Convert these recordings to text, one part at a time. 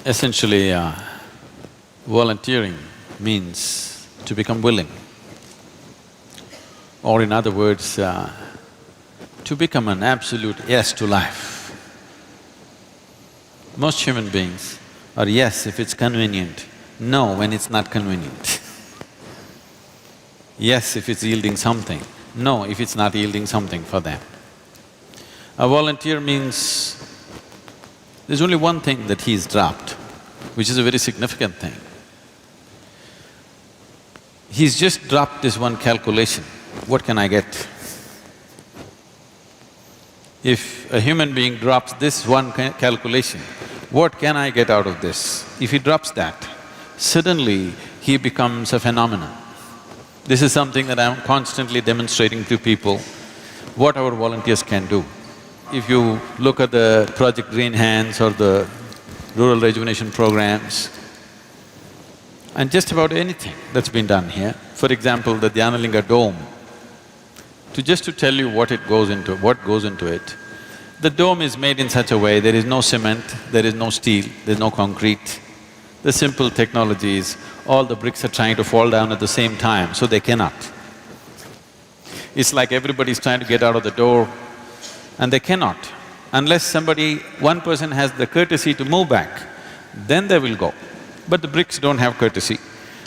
Essentially, volunteering means to become willing, or in other words, to become an absolute yes to life. Most human beings are yes if it's convenient, no when it's not convenient. Yes if it's yielding something, no if it's not yielding something for them. A volunteer means there's only one thing that he's dropped, which is a very significant thing. He's just dropped this one calculation, what can I get? If a human being drops this one calculation, what can I get out of this? If he drops that, suddenly he becomes a phenomenon. This is something that I'm constantly demonstrating to people, what our volunteers can do. If you look at the Project Green Hands or the rural rejuvenation programs, and just about anything that's been done here, for example, the Dhyanalinga dome, just to tell you what goes into it, the dome is made in such a way, there is no cement, there is no steel, there's no concrete. The simple technology is, all the bricks are trying to fall down at the same time, so they cannot. It's like everybody's trying to get out of the door and they cannot. Unless one person has the courtesy to move back, then they will go. But the bricks don't have courtesy.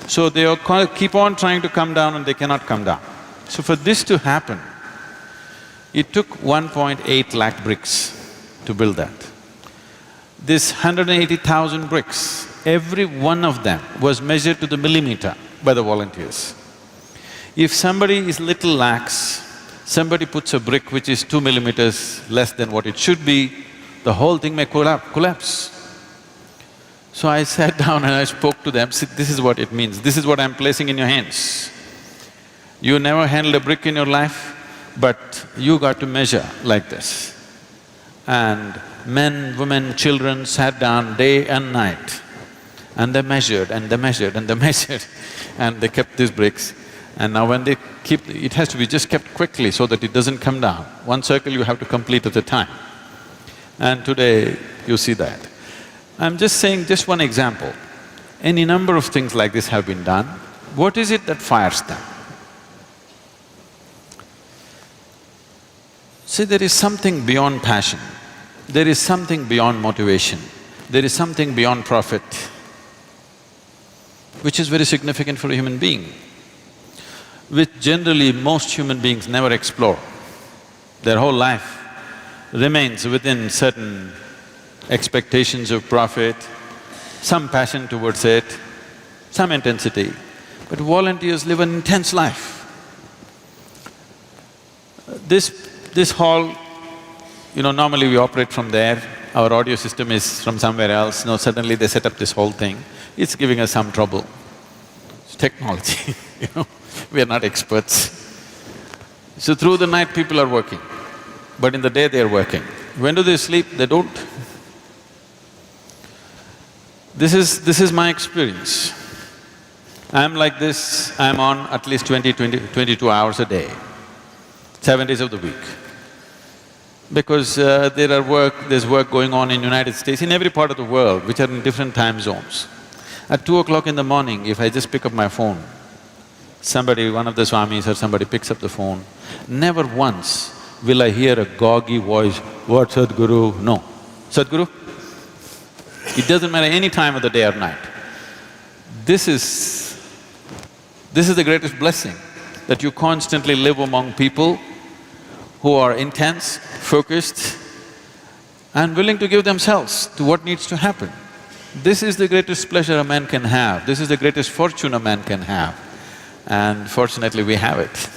So they keep on trying to come down and they cannot come down. So for this to happen, it took 1.8 lakh bricks to build that. This 180,000 bricks, every one of them was measured to the millimeter by the volunteers. If somebody is little lax, somebody puts a brick which is 2 millimeters less than what it should be, the whole thing may collapse. So I sat down and I spoke to them, see, this is what it means, this is what I'm placing in your hands. You never handled a brick in your life, but you got to measure like this. And men, women, children sat down day and night and they measured and they measured and they measured and they kept these bricks. And now when they keep… it has to be just kept quickly so that it doesn't come down. One circle you have to complete at a time. And today you see that. I'm just saying just one example. Any number of things like this have been done. What is it that fires them? See, there is something beyond passion, there is something beyond motivation, there is something beyond profit, which is very significant for a human being, which generally most human beings never explore. Their whole life remains within certain expectations of profit, some passion towards it, some intensity. But volunteers live an intense life. This hall, normally we operate from there, our audio system is from somewhere else, suddenly they set up this whole thing. It's giving us some trouble. It's technology, we are not experts. So through the night people are working, but in the day they are working. When do they sleep? They don't. This is my experience. I'm like this, I'm on at least 22 hours a day, 7 days of the week. Because there's work going on in United States, in every part of the world, which are in different time zones. At 2 o'clock in the morning, if I just pick up my phone, one of the swamis or somebody picks up the phone, never once will I hear a goggy voice, "What, Sadhguru?" No. "Sadhguru?" It doesn't matter any time of the day or night. This is the greatest blessing, that you constantly live among people who are intense, focused and willing to give themselves to what needs to happen. This is the greatest pleasure a man can have, this is the greatest fortune a man can have, and fortunately we have it.